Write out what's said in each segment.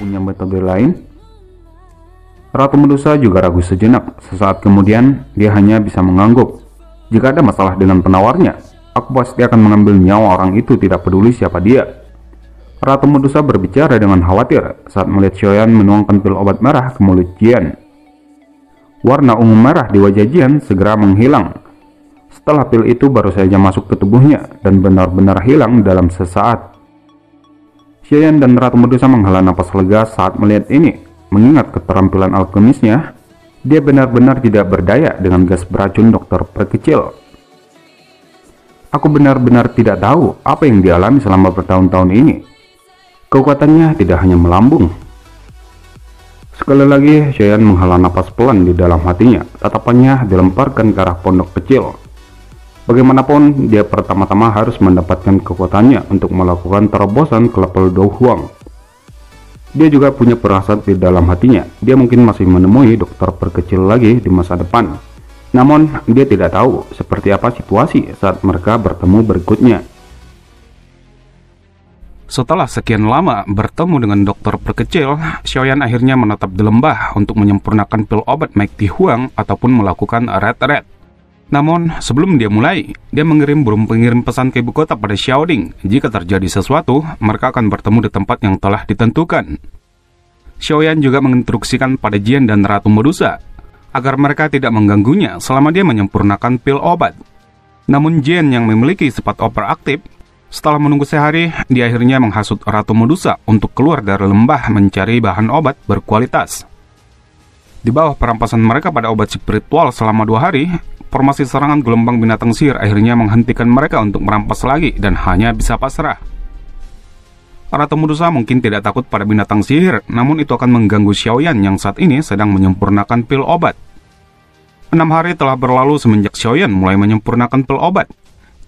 punya metode lain? Ratu Medusa juga ragu sejenak. Sesaat kemudian, dia hanya bisa mengangguk. Jika ada masalah dengan penawarnya, aku pasti akan mengambil nyawa orang itu, tidak peduli siapa dia. Ratu Medusa berbicara dengan khawatir saat melihat Xiaoyan menuangkan pil obat merah ke mulut Jian. Warna ungu merah di wajah Jian segera menghilang. Setelah pil itu baru saja masuk ke tubuhnya dan benar-benar hilang dalam sesaat. Xiaoyan dan Ratu Medusa menghela napas lega saat melihat ini. Mengingat keterampilan alkemisnya, dia benar-benar tidak berdaya dengan gas beracun dokter perkecil. Aku benar-benar tidak tahu apa yang dialami selama bertahun-tahun ini. Kekuatannya tidak hanya melambung. Sekali lagi, Xiaoyan menghela napas pelan di dalam hatinya. Tatapannya dilemparkan ke arah pondok kecil. Bagaimanapun, dia pertama-tama harus mendapatkan kekuatannya untuk melakukan terobosan ke level Do Huang. Dia juga punya perasaan di dalam hatinya. Dia mungkin masih menemui dokter perkecil lagi di masa depan. Namun, dia tidak tahu seperti apa situasi saat mereka bertemu berikutnya. Setelah sekian lama bertemu dengan dokter perkecil, Xiaoyan akhirnya menetap di lembah untuk menyempurnakan pil obat Mighty Huang ataupun melakukan red. Namun, sebelum dia mulai, dia mengirim burung pengirim pesan ke ibu kota pada Xiaoding. Jika terjadi sesuatu, mereka akan bertemu di tempat yang telah ditentukan. Xiaoyan juga menginstruksikan pada Jian dan Ratu Medusa agar mereka tidak mengganggunya selama dia menyempurnakan pil obat. Namun Jian yang memiliki sifat overaktif, setelah menunggu sehari, dia akhirnya menghasut Ratu Medusa untuk keluar dari lembah mencari bahan obat berkualitas. Di bawah perampasan mereka pada obat spiritual selama 2 hari, formasi serangan gelombang binatang sihir akhirnya menghentikan mereka untuk merampas lagi dan hanya bisa pasrah. Ratu Medusa mungkin tidak takut pada binatang sihir, namun itu akan mengganggu Xiaoyan yang saat ini sedang menyempurnakan pil obat. 6 hari telah berlalu semenjak Xiaoyan mulai menyempurnakan pil obat.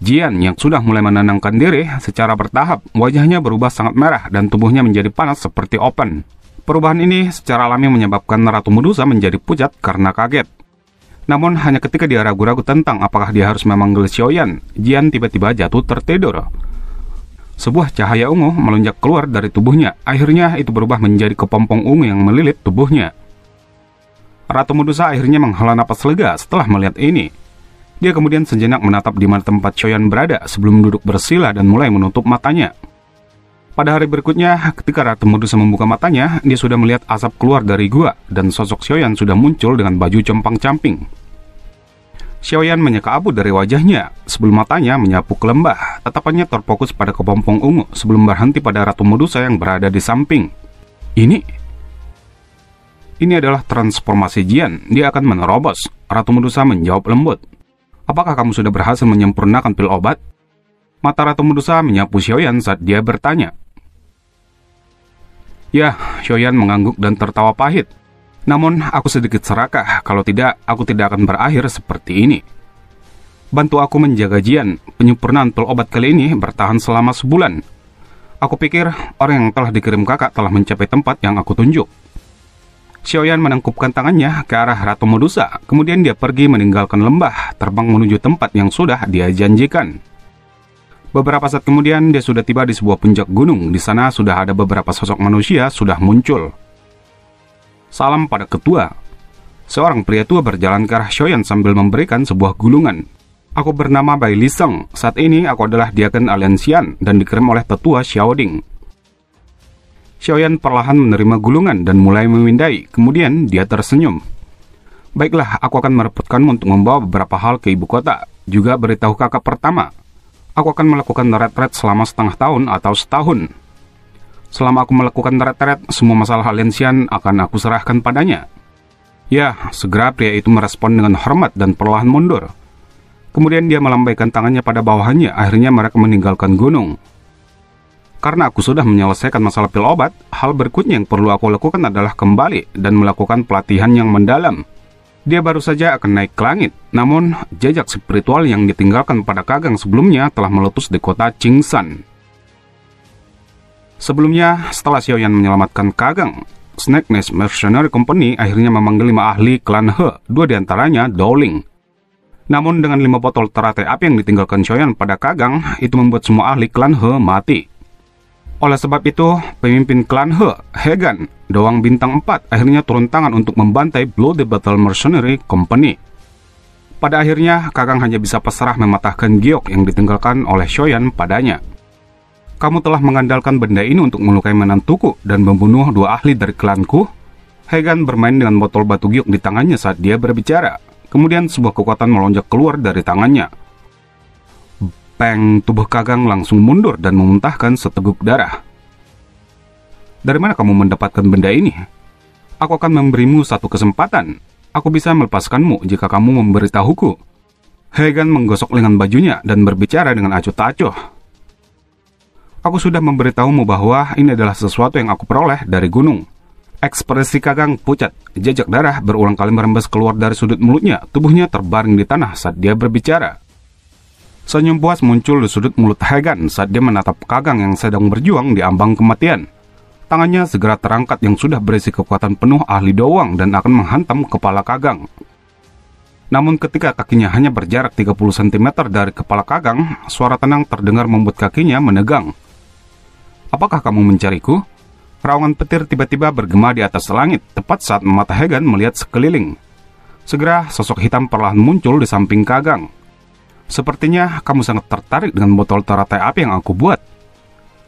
Jian yang sudah mulai menenangkan diri secara bertahap, wajahnya berubah sangat merah dan tubuhnya menjadi panas seperti oven. Perubahan ini secara alami menyebabkan Ratu Medusa menjadi pucat karena kaget. Namun hanya ketika dia ragu-ragu tentang apakah dia harus memanggil Xiaoyan, Jian tiba-tiba jatuh tertidur. Sebuah cahaya ungu melonjak keluar dari tubuhnya. Akhirnya itu berubah menjadi kepompong ungu yang melilit tubuhnya. Ratu Medusa akhirnya menghela napas lega setelah melihat ini. Dia kemudian sejenak menatap di mana tempat Xiaoyan berada sebelum duduk bersila dan mulai menutup matanya. Pada hari berikutnya, ketika Ratu Medusa membuka matanya, dia sudah melihat asap keluar dari gua dan sosok Xiaoyan sudah muncul dengan baju compang-camping. Xiaoyan menyeka abu dari wajahnya sebelum matanya menyapu ke lembah. Tatapannya terfokus pada kepompong ungu sebelum berhenti pada Ratu Medusa yang berada di samping. Ini adalah transformasi Jian. Dia akan menerobos. Ratu Medusa menjawab lembut. Apakah kamu sudah berhasil menyempurnakan pil obat? Mata Ratu Medusa menyapu Xiaoyan saat dia bertanya. Ya, Xiaoyan mengangguk dan tertawa pahit. Namun, aku sedikit serakah, kalau tidak, aku tidak akan berakhir seperti ini. Bantu aku menjaga Jian. Penyempurnaan pil obat kali ini bertahan selama sebulan. Aku pikir orang yang telah dikirim kakak telah mencapai tempat yang aku tunjuk. Xiaoyan menangkupkan tangannya ke arah Ratu Medusa, kemudian dia pergi meninggalkan lembah, terbang menuju tempat yang sudah dia janjikan. Beberapa saat kemudian, dia sudah tiba di sebuah puncak gunung. Di sana sudah ada beberapa sosok manusia sudah muncul. Salam pada ketua. Seorang pria tua berjalan ke arah Xiaoyan sambil memberikan sebuah gulungan. Aku bernama Bai Liseng. Saat ini aku adalah Diaken Aliansian dan dikirim oleh tetua Xiaoding. Xiaoyan perlahan menerima gulungan dan mulai memindai. Kemudian dia tersenyum. Baiklah, aku akan merepotkanmu untuk membawa beberapa hal ke ibu kota. Juga beritahu kakak pertama. Aku akan melakukan retret selama setengah tahun atau setahun. Selama aku melakukan retret, semua masalah aliansian akan aku serahkan padanya. Ya, segera pria itu merespon dengan hormat dan perlahan mundur. Kemudian dia melambaikan tangannya pada bawahannya. Akhirnya mereka meninggalkan gunung. Karena aku sudah menyelesaikan masalah pil obat, hal berikutnya yang perlu aku lakukan adalah kembali dan melakukan pelatihan yang mendalam. Dia baru saja akan naik ke langit, namun jejak spiritual yang ditinggalkan pada Kagang sebelumnya telah meletus di kota Qingsan. Sebelumnya, setelah Xiaoyan menyelamatkan Kagang, Snake Nest Mercenary Company akhirnya memanggil 5 ahli klan He, 2 diantaranya Dowling. Namun dengan 5 botol teratai api yang ditinggalkan Xiaoyan pada Kagang, itu membuat semua ahli klan He mati. Oleh sebab itu, pemimpin klan He, Hagan, Doang Bintang 4, akhirnya turun tangan untuk membantai Bloody Battle Mercenary Company. Pada akhirnya, Kakang hanya bisa pasrah mematahkan giok yang ditinggalkan oleh Xiaoyan padanya. Kamu telah mengandalkan benda ini untuk melukai menantuku dan membunuh 2 ahli dari klanku. Hagan bermain dengan botol batu giok di tangannya saat dia berbicara. Kemudian sebuah kekuatan melonjak keluar dari tangannya. Peng, tubuh Kakang langsung mundur dan memuntahkan seteguk darah. Dari mana kamu mendapatkan benda ini? Aku akan memberimu satu kesempatan. Aku bisa melepaskanmu jika kamu memberitahuku. Hagan menggosok lengan bajunya dan berbicara dengan acuh tak acuh. Aku sudah memberitahumu bahwa ini adalah sesuatu yang aku peroleh dari gunung. Ekspresi Kakang pucat, jejak darah berulang kali merembes keluar dari sudut mulutnya. Tubuhnya terbaring di tanah saat dia berbicara. Senyum puas muncul di sudut mulut Hagan saat dia menatap Kakang yang sedang berjuang di ambang kematian. Tangannya segera terangkat yang sudah berisi kekuatan penuh ahli doang dan akan menghantam kepala Kakang. Namun ketika kakinya hanya berjarak 30 cm dari kepala Kakang, suara tenang terdengar membuat kakinya menegang. Apakah kamu mencariku? Raungan petir tiba-tiba bergema di atas langit, tepat saat mata Hagan melihat sekeliling. Segera sosok hitam perlahan muncul di samping Kakang. Sepertinya kamu sangat tertarik dengan botol teratai api yang aku buat.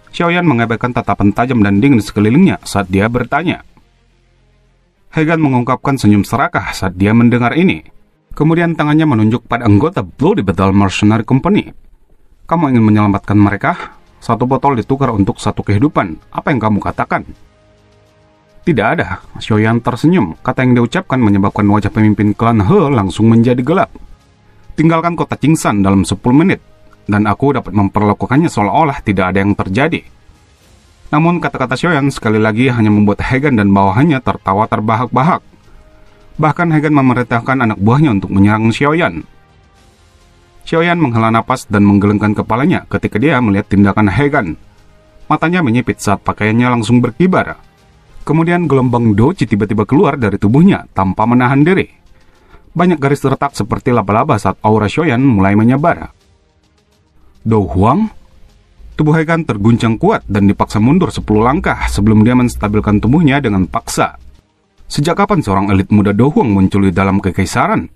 Xiaoyan mengabaikan tatapan tajam dan dingin di sekelilingnya saat dia bertanya. Hagan mengungkapkan senyum serakah saat dia mendengar ini. Kemudian tangannya menunjuk pada anggota Bloody Battle Mercenary Company. Kamu ingin menyelamatkan mereka? Satu botol ditukar untuk satu kehidupan. Apa yang kamu katakan? Tidak ada. Xiaoyan tersenyum. Kata yang diucapkan menyebabkan wajah pemimpin klan He langsung menjadi gelap. Tinggalkan kota Qingsan dalam 10 menit, dan aku dapat memperlakukannya seolah-olah tidak ada yang terjadi. Namun kata-kata Xiaoyan sekali lagi hanya membuat Hagan dan bawahannya tertawa terbahak-bahak. Bahkan Hagan memerintahkan anak buahnya untuk menyerang Xiaoyan. Xiaoyan menghela napas dan menggelengkan kepalanya ketika dia melihat tindakan Hagan. Matanya menyipit saat pakaiannya langsung berkibar. Kemudian gelombang doji tiba-tiba keluar dari tubuhnya tanpa menahan diri. Banyak garis retak seperti laba-laba saat aura Xiaoyan mulai menyebar. Do Huang? Tubuh Hagan terguncang kuat dan dipaksa mundur 10 langkah sebelum dia menstabilkan tubuhnya dengan paksa. Sejak kapan seorang elit muda Do Huang muncul di dalam kekaisaran?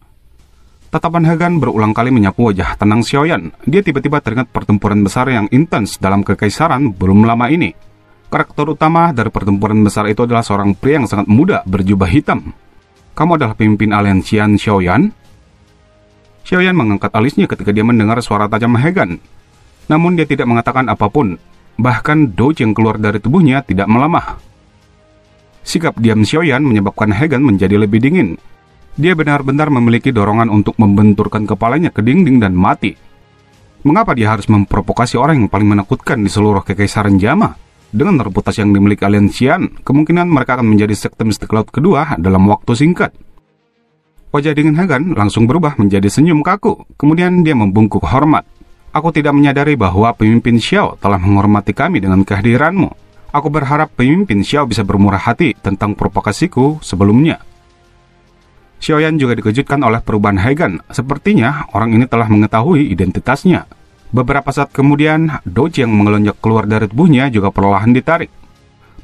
Tatapan Hagan berulang kali menyapu wajah tenang Xiaoyan. Dia tiba-tiba teringat pertempuran besar yang intens dalam kekaisaran belum lama ini. Karakter utama dari pertempuran besar itu adalah seorang pria yang sangat muda berjubah hitam. Kamu adalah pemimpin aliansian Xiaoyan? Xiaoyan mengangkat alisnya ketika dia mendengar suara tajam Hagan. Namun dia tidak mengatakan apapun. Bahkan doji yang keluar dari tubuhnya tidak melemah. Sikap diam Xiaoyan menyebabkan Hagan menjadi lebih dingin. Dia benar-benar memiliki dorongan untuk membenturkan kepalanya ke dinding dan mati. Mengapa dia harus memprovokasi orang yang paling menakutkan di seluruh kekaisaran Jama? Dengan reputasi yang dimiliki aliansian, kemungkinan mereka akan menjadi sekte mistik laut kedua dalam waktu singkat. Wajah dingin Hagan langsung berubah menjadi senyum kaku. Kemudian dia membungkuk hormat. Aku tidak menyadari bahwa pemimpin Xiao telah menghormati kami dengan kehadiranmu. Aku berharap pemimpin Xiao bisa bermurah hati tentang provokasiku sebelumnya. Xiaoyan juga dikejutkan oleh perubahan Hagan. Sepertinya orang ini telah mengetahui identitasnya. Beberapa saat kemudian, doji yang mengelonjak keluar dari tubuhnya juga perlahan ditarik.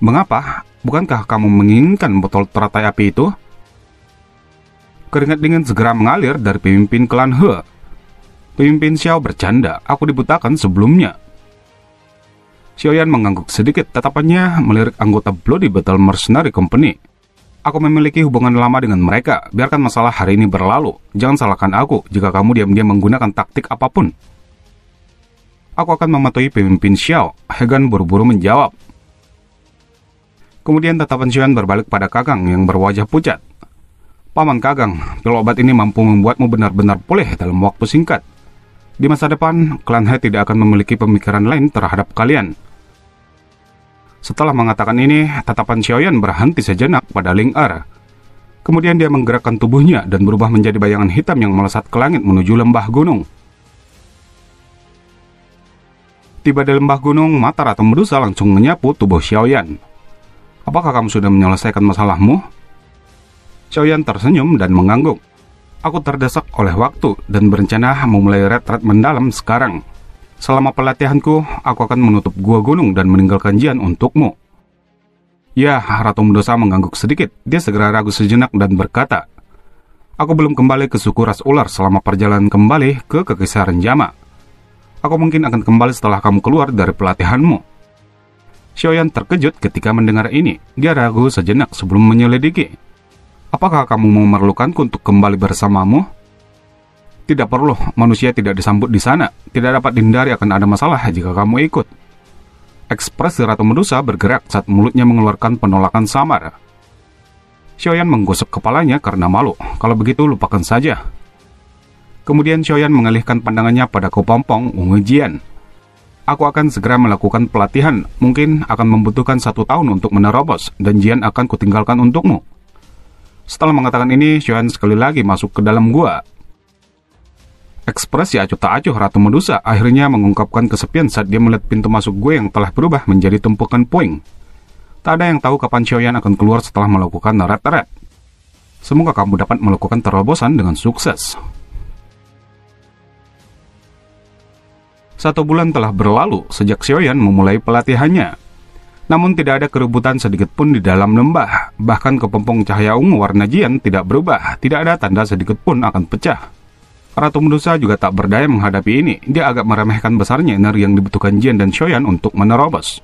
Mengapa? Bukankah kamu menginginkan botol teratai api itu? Keringat dingin segera mengalir dari pemimpin klan He. Pemimpin Xiao bercanda, aku dibutakan sebelumnya. Xiaoyan mengangguk sedikit, tatapannya melirik anggota Bloody Battle Mercenary Company. Aku memiliki hubungan lama dengan mereka, biarkan masalah hari ini berlalu. Jangan salahkan aku jika kamu diam-diam menggunakan taktik apapun. Aku akan mematuhi pemimpin Xiao. Hagan buru-buru menjawab. Kemudian tatapan Xiaoyan berbalik pada Kakang yang berwajah pucat. Paman Kakang, pil obat ini mampu membuatmu benar-benar pulih dalam waktu singkat. Di masa depan, klan He tidak akan memiliki pemikiran lain terhadap kalian. Setelah mengatakan ini, tatapan Xiaoyan berhenti sejenak pada Ling Er. Kemudian dia menggerakkan tubuhnya dan berubah menjadi bayangan hitam yang melesat ke langit menuju lembah gunung. Tiba di lembah gunung, mata Ratu Medusa langsung menyapu tubuh Xiaoyan. Apakah kamu sudah menyelesaikan masalahmu? Xiaoyan tersenyum dan mengangguk. Aku terdesak oleh waktu dan berencana memulai retret mendalam sekarang. Selama pelatihanku, aku akan menutup gua gunung dan meninggalkan Jian untukmu. Ya, Ratu Medusa mengangguk sedikit. Dia segera ragu sejenak dan berkata, aku belum kembali ke suku ras ular selama perjalanan kembali ke Kekaisaran Jama. Aku mungkin akan kembali setelah kamu keluar dari pelatihanmu. Xiaoyan terkejut ketika mendengar ini. Dia ragu sejenak sebelum menyelidiki. Apakah kamu memerlukanku untuk kembali bersamamu? Tidak perlu, manusia tidak disambut di sana. Tidak dapat dihindari akan ada masalah jika kamu ikut. Ekspresi Ratu Medusa bergerak saat mulutnya mengeluarkan penolakan samar. Xiaoyan menggosok kepalanya karena malu. Kalau begitu, lupakan saja. Kemudian Xiaoyan mengalihkan pandangannya pada kepompong Unge Jian. Aku akan segera melakukan pelatihan. Mungkin akan membutuhkan 1 tahun untuk menerobos, dan Jian akan kutinggalkan untukmu. Setelah mengatakan ini, Xiaoyan sekali lagi masuk ke dalam gua. Ekspresi acuh tak acuh Ratu Medusa akhirnya mengungkapkan kesepian saat dia melihat pintu masuk gua yang telah berubah menjadi tumpukan puing. Tak ada yang tahu kapan Xiaoyan akan keluar setelah melakukan red. Semoga kamu dapat melakukan terobosan dengan sukses. 1 bulan telah berlalu sejak Xiaoyan memulai pelatihannya. Namun tidak ada keributan sedikit pun di dalam lembah. Bahkan kepompong cahaya ungu warna Jian tidak berubah. Tidak ada tanda sedikit pun akan pecah. Ratu Medusa juga tak berdaya menghadapi ini. Dia agak meremehkan besarnya energi yang dibutuhkan Jian dan Xiaoyan untuk menerobos.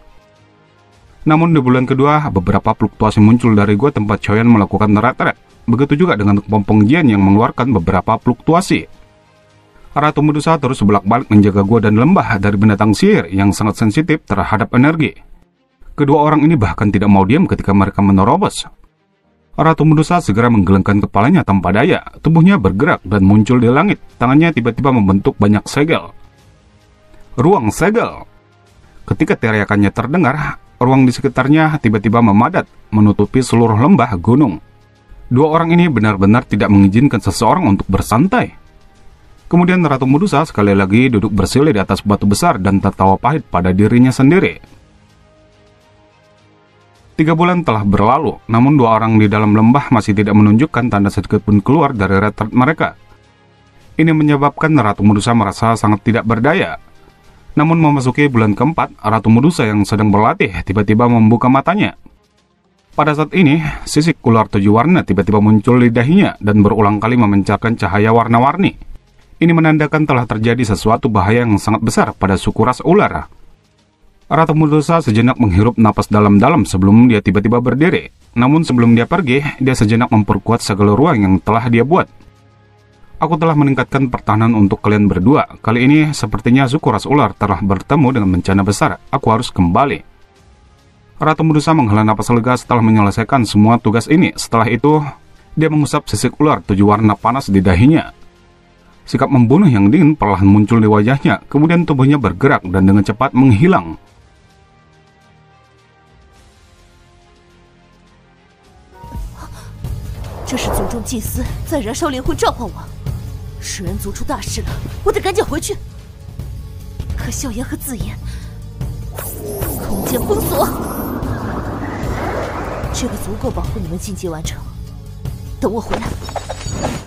Namun di bulan kedua, beberapa fluktuasi muncul dari gua tempat Xiaoyan melakukan red. Begitu juga dengan kepompong Jian yang mengeluarkan beberapa fluktuasi. Ratu Medusa terus bolak-balik menjaga gua dan lembah dari binatang sihir yang sangat sensitif terhadap energi. Kedua orang ini bahkan tidak mau diam ketika mereka menerobos. Ratu Medusa segera menggelengkan kepalanya tanpa daya. Tubuhnya bergerak dan muncul di langit. Tangannya tiba-tiba membentuk banyak segel. Ruang segel. Ketika teriakannya terdengar, ruang di sekitarnya tiba-tiba memadat, menutupi seluruh lembah gunung. 2 orang ini benar-benar tidak mengizinkan seseorang untuk bersantai. Kemudian Ratu Medusa sekali lagi duduk bersila di atas batu besar dan tertawa pahit pada dirinya sendiri. 3 bulan telah berlalu, namun 2 orang di dalam lembah masih tidak menunjukkan tanda sedikit pun keluar dari retret mereka. Ini menyebabkan Ratu Medusa merasa sangat tidak berdaya. Namun memasuki bulan keempat, Ratu Medusa yang sedang berlatih tiba-tiba membuka matanya. Pada saat ini, sisik ular 7 warna tiba-tiba muncul di dahinya dan berulang kali memancarkan cahaya warna-warni. Ini menandakan telah terjadi sesuatu bahaya yang sangat besar pada suku ras ular. Ratu Medusa sejenak menghirup napas dalam-dalam sebelum dia tiba-tiba berdiri. Namun sebelum dia pergi, dia sejenak memperkuat segala ruang yang telah dia buat. Aku telah meningkatkan pertahanan untuk kalian berdua. Kali ini sepertinya suku ras ular telah bertemu dengan bencana besar. Aku harus kembali. Ratu Medusa menghela napas lega setelah menyelesaikan semua tugas ini. Setelah itu, dia mengusap sisik ular 7 warna panas di dahinya. Sikap membunuh yang dingin perlahan muncul di wajahnya. Kemudian tubuhnya bergerak dan dengan cepat menghilang. "这是族中祭司在燃烧灵魂召唤我，食人族出大事了，我得赶紧回去。可萧炎和自言，空间封锁，这个足够保护你们晋级完成。等我回来。"